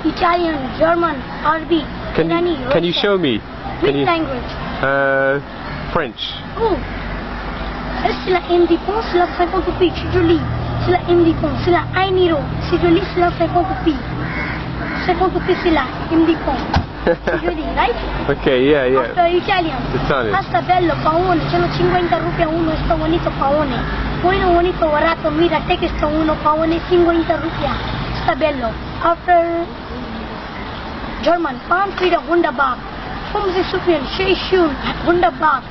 Italian, German, Arabic, Irani, Can you show me? Which language? French. Oh. Sila indipon, sila 50 pi, Chidoli. Sila indipon, sila ainiro, Chidoli, sila 50 pi. 50 pi sila indipon. Chidoli, right? Okay, yeah. After Italian. Italian. Hasta bello, paone, sono 50 rupiah uno, sto bonito paone. Uno bonito barato, mira, te che sto uno paone, 50 rupiah. Sta bello. After German, Palm Frida Wunderbar. Fumsi Sufian, Sheishun, Wunderbar.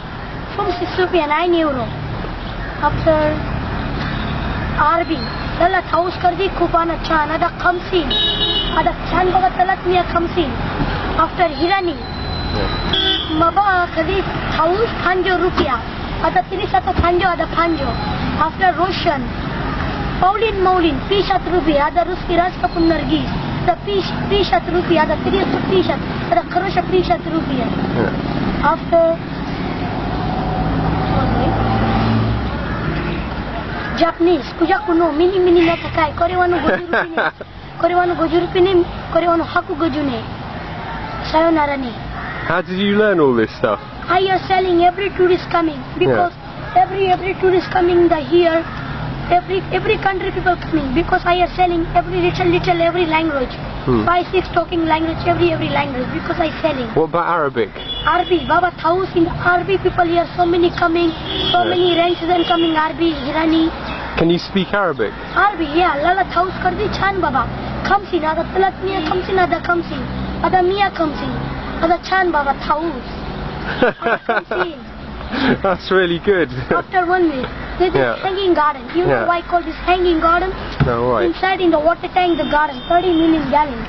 Fumsi Sufian, 1 euro. After Arabi, Lala Taus Kardi Kubana Chan, Ada Kamsin. Ada Chan Baga Talat Mia Kamsin. After Hirani, Maba Kadi Taus Panjo Rupiah. Ada Tirisata Panjo, Ada Panjo. After Roshan, Paulin Maulin, Pishat Rupiah, Ada Ruski Raskapun Nargis. The Pishat Rupiah, Ada Tirisat Pishat, Ada Karosha Pishat Rupiah. After Japanese, kuja kuno, mini na kakai, korewano gojurupine, korewano haku gojune. Sayonara ni. How did you learn all this stuff? I are selling every tourist coming because every tourist coming here, every country people coming because I are selling every little every language. 5, 6 talking language, every language because I selling. What about Arabic? Arabic, Baba Thaus in Arabic people here, so many coming, so many ranches and coming Arabic, Irani. Can you speak Arabic? Arabic, yeah, Lala Thaus Kardi Chan Baba. Kamsin, Ada Talat Mia Kamsin, Ada Kamsin. Ada Mia Kamsin. Ada Chan Baba Thaus. Ada Kamsin. That's really good. After 1 minute, there's this hanging garden. You know why I call this hanging garden? No, why? Inside in the water tank, the garden, 30 million gallons.